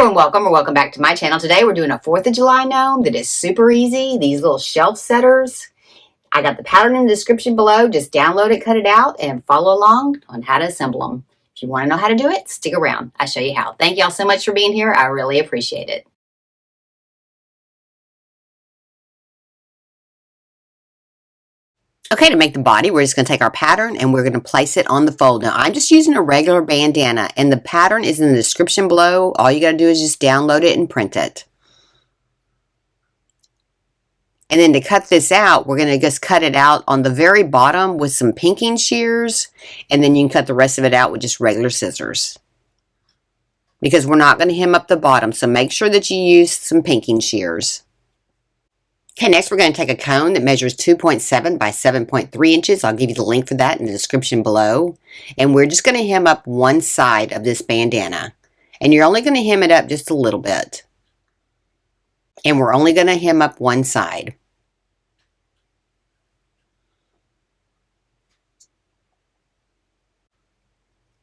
everyone, welcome or welcome back to my channel. Today we're doing a 4th of July gnome that is super easy. These little shelf setters. I got the pattern in the description below. Just download it, cut it out, and follow along on how to assemble them. If you want to know how to do it, stick around. I'll show you how. Thank y'all so much for being here. I really appreciate it. Okay, to make the body, we're just going to take our pattern and we're going to place it on the fold. Now, I'm just using a regular bandana, and the pattern is in the description below. All you got to do is just download it and print it. And then to cut this out, we're going to just cut it out on the very bottom with some pinking shears, and then you can cut the rest of it out with just regular scissors. Because we're not going to hem up the bottom, so make sure that you use some pinking shears. Okay, next we're going to take a cone that measures 2.7 by 7.3 inches. I'll give you the link for that in the description below. And we're just going to hem up one side of this bandana. And you're only going to hem it up just a little bit. And we're only going to hem up one side.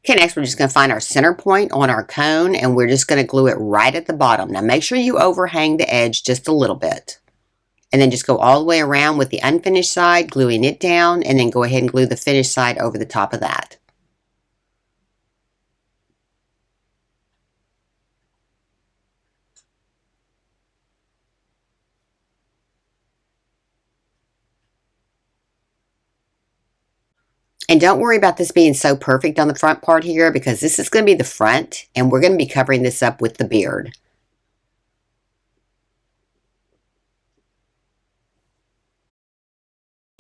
Okay, next we're just going to find our center point on our cone, and we're just going to glue it right at the bottom. Now make sure you overhang the edge just a little bit. And then just go all the way around with the unfinished side, gluing it down, and then go ahead and glue the finished side over the top of that. And don't worry about this being so perfect on the front part here, because this is going to be the front, and we're going to be covering this up with the beard.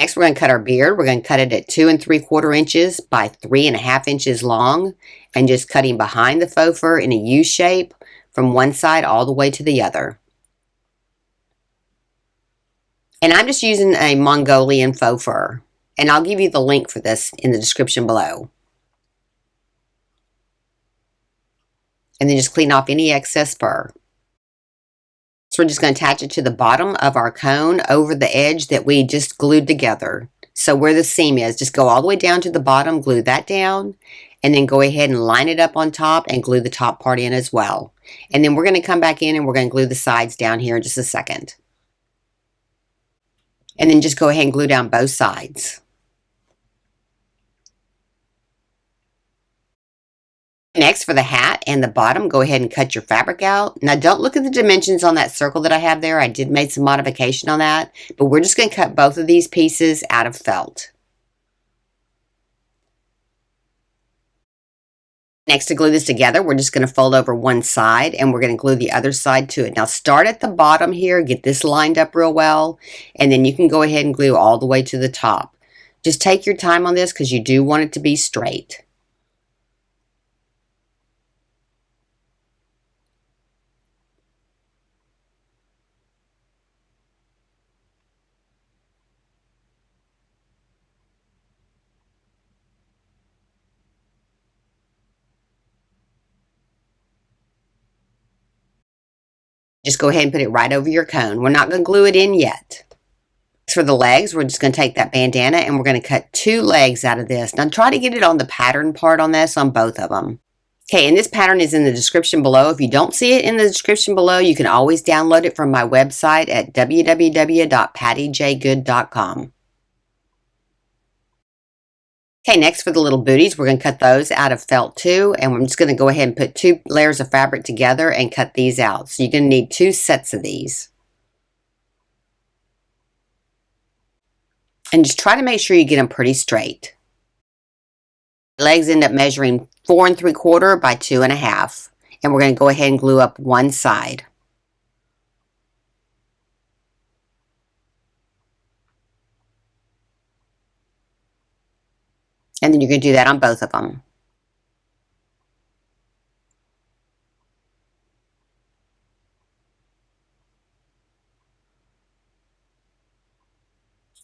Next, we're going to cut our beard. We're going to cut it at 2 3/4 inches by 3.5 inches long, and just cutting behind the faux fur in a U shape from one side all the way to the other. And I'm just using a Mongolian faux fur, and I'll give you the link for this in the description below. And then just clean off any excess fur. So we're just going to attach it to the bottom of our cone over the edge that we just glued together. So where the seam is, just go all the way down to the bottom, glue that down, and then go ahead and line it up on top and glue the top part in as well. And then we're going to come back in and we're going to glue the sides down here in just a second. And then just go ahead and glue down both sides. Next, for the hat and the bottom, go ahead and cut your fabric out. Now, don't look at the dimensions on that circle that I have there. I did make some modification on that, but we're just going to cut both of these pieces out of felt. Next, to glue this together, we're just going to fold over one side and we're going to glue the other side to it. Now, start at the bottom here, get this lined up real well, and then you can go ahead and glue all the way to the top. Just take your time on this because you do want it to be straight. Just go ahead and put it right over your cone. We're not going to glue it in yet. For the legs, we're just going to take that bandana and we're going to cut 2 legs out of this. Now try to get it on the pattern part on this, on both of them. Okay, and this pattern is in the description below. If you don't see it in the description below, you can always download it from my website at www.pattyjgood.com. Okay, next for the little booties, we're going to cut those out of felt too, and I'm just going to go ahead and put 2 layers of fabric together and cut these out. So you're going to need 2 sets of these. And just try to make sure you get them pretty straight. Legs end up measuring 4 3/4 by 2.5, and we're going to go ahead and glue up one side. And then you're going to do that on both of them.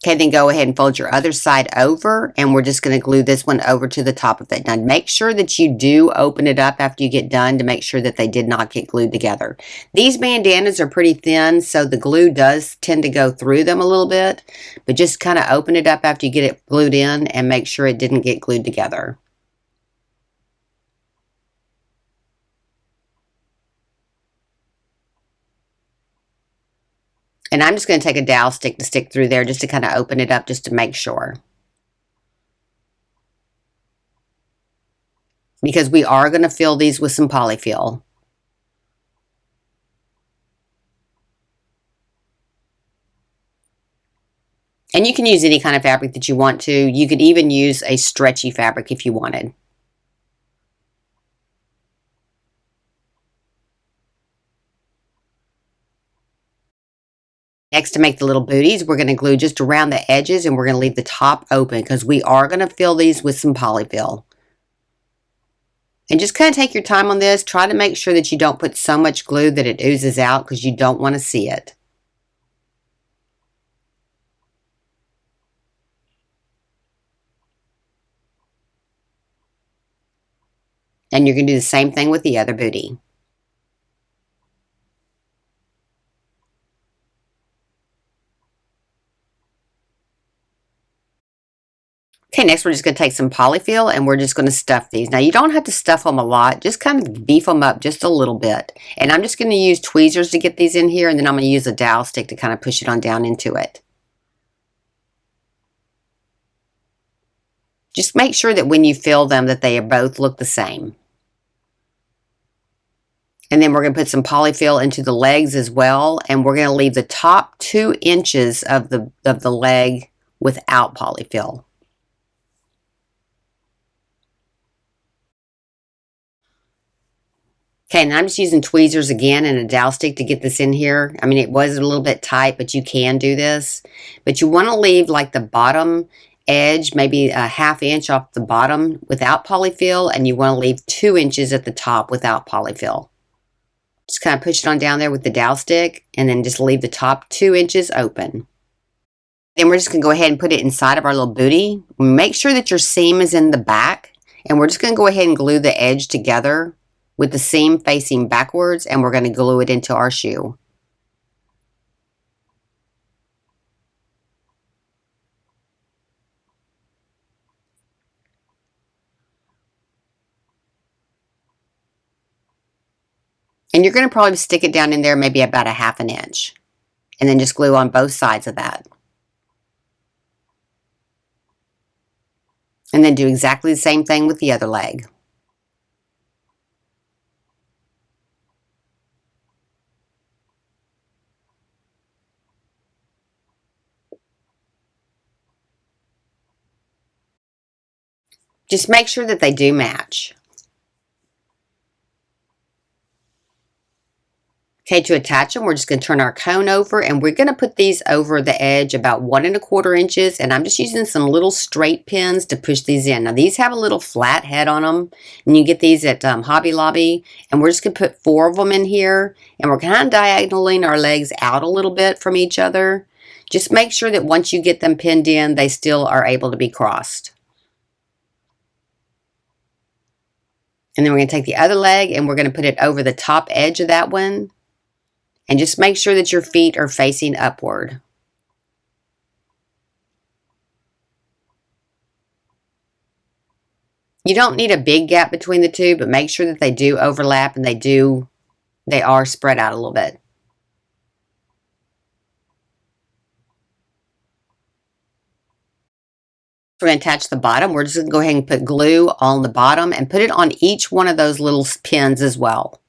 Okay, then go ahead and fold your other side over, and we're just going to glue this one over to the top of it. Now, make sure that you do open it up after you get done to make sure that they did not get glued together. These bandanas are pretty thin, so the glue does tend to go through them a little bit, but just kind of open it up after you get it glued in and make sure it didn't get glued together. And I'm just going to take a dowel stick to stick through there just to kind of open it up just to make sure. Because we are going to fill these with some polyfill. And you can use any kind of fabric that you want to. You could even use a stretchy fabric if you wanted. Next, to make the little booties, we're going to glue just around the edges and we're going to leave the top open because we are going to fill these with some polyfill. And just kind of take your time on this. Try to make sure that you don't put so much glue that it oozes out because you don't want to see it. And you're going to do the same thing with the other booty. Okay, next we're just going to take some polyfill and we're just going to stuff these. Now you don't have to stuff them a lot, just kind of beef them up just a little bit. And I'm just going to use tweezers to get these in here, and then I'm going to use a dowel stick to kind of push it on down into it. Just make sure that when you fill them that they both look the same. And then we're going to put some polyfill into the legs as well, and we're going to leave the top 2 inches of the leg without polyfill. Okay, and I'm just using tweezers again and a dowel stick to get this in here. I mean, it was a little bit tight, but you can do this. But you want to leave like the bottom edge, maybe a ½ inch off the bottom without polyfill, and you want to leave 2 inches at the top without polyfill. Just kind of push it on down there with the dowel stick, and then just leave the top 2 inches open. Then we're just going to go ahead and put it inside of our little booty. Make sure that your seam is in the back, and we're just going to go ahead and glue the edge together with the seam facing backwards, and we're going to glue it into our shoe. And you're going to probably stick it down in there maybe about a ½ inch, and then just glue on both sides of that. And then do exactly the same thing with the other leg. Just make sure that they do match. Okay, to attach them, we're just going to turn our cone over, and we're going to put these over the edge about 1¼ inches, and I'm just using some little straight pins to push these in. Now, these have a little flat head on them, and you get these at Hobby Lobby, and we're just going to put 4 of them in here, and we're kind of diagonaling our legs out a little bit from each other. Just make sure that once you get them pinned in, they still are able to be crossed. And then we're going to take the other leg, and we're going to put it over the top edge of that one. And just make sure that your feet are facing upward. You don't need a big gap between the two, but make sure that they do overlap and they are spread out a little bit. We're going to attach the bottom. We're just going to go ahead and put glue on the bottom and put it on each one of those little pins as well.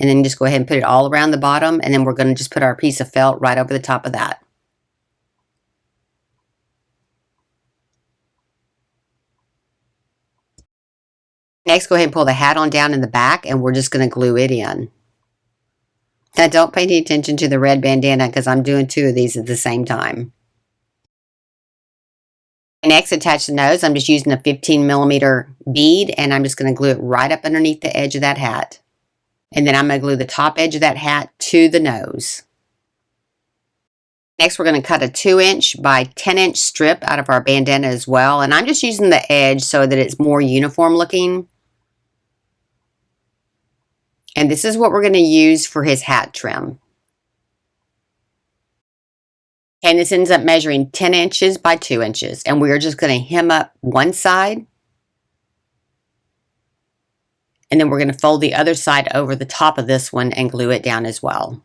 And then just go ahead and put it all around the bottom, and then we're going to just put our piece of felt right over the top of that. Next, go ahead and pull the hat on down in the back, and we're just going to glue it in. Now, don't pay any attention to the red bandana because I'm doing 2 of these at the same time. Next, attach the nose. I'm just using a 15mm bead, and I'm just going to glue it right up underneath the edge of that hat. And then I'm going to glue the top edge of that hat to the nose. Next, we're going to cut a 2" by 10" strip out of our bandana as well. And I'm just using the edge so that it's more uniform looking. And this is what we're going to use for his hat trim. And this ends up measuring 10" by 2". And we're just going to hem up one side. And then we're going to fold the other side over the top of this one and glue it down as well.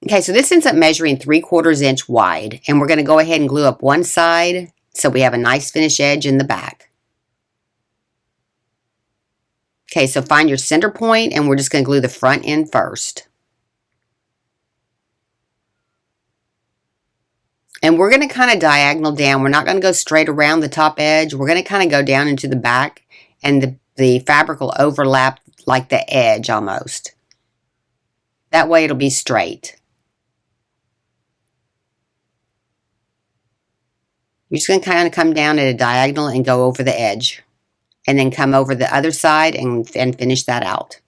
Okay, so this ends up measuring 3/4 inch wide, and we're going to go ahead and glue up one side so we have a nice finish edge in the back. Okay, so find your center point, and we're just going to glue the front end first. And we're going to kind of diagonal down. We're not going to go straight around the top edge. We're going to kind of go down into the back, and the fabric will overlap like the edge almost. That way it'll be straight. You're just going to kind of come down at a diagonal and go over the edge. And then come over the other side and finish that out.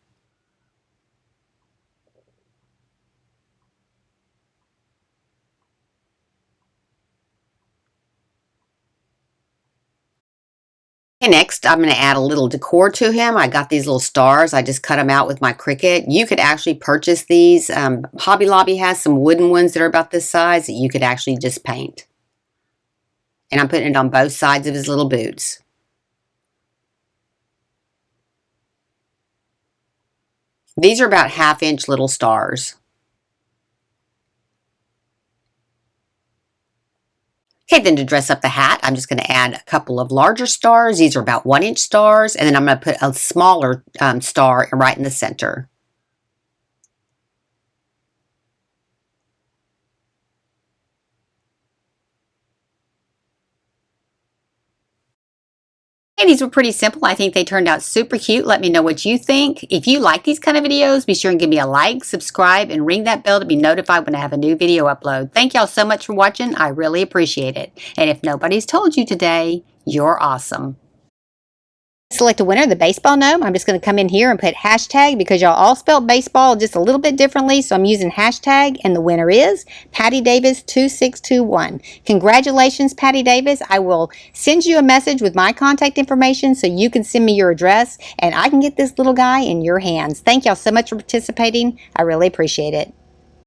Okay, next I'm going to add a little decor to him. I got these little stars. I just cut them out with my Cricut. You could actually purchase these. Hobby Lobby has some wooden ones that are about this size that you could actually just paint. And I'm putting it on both sides of his little boots. These are about 1/2 inch little stars. Okay, then to dress up the hat, I'm just going to add a couple of larger stars. These are about 1 inch stars, and then I'm going to put a smaller star right in the center. Hey, these were pretty simple. I think they turned out super cute. Let me know what you think. If you like these kind of videos, be sure and give me a like, subscribe, and ring that bell to be notified when I have a new video upload. Thank y'all so much for watching. I really appreciate it. And if nobody's told you today, you're awesome. Select a winner, the baseball gnome. I'm just going to come in here and put hashtag because y'all all spelled baseball just a little bit differently. So I'm using hashtag, and the winner is Patti Davis 2621. Congratulations, Patti Davis. I will send you a message with my contact information so you can send me your address and I can get this little guy in your hands. Thank y'all so much for participating. I really appreciate it.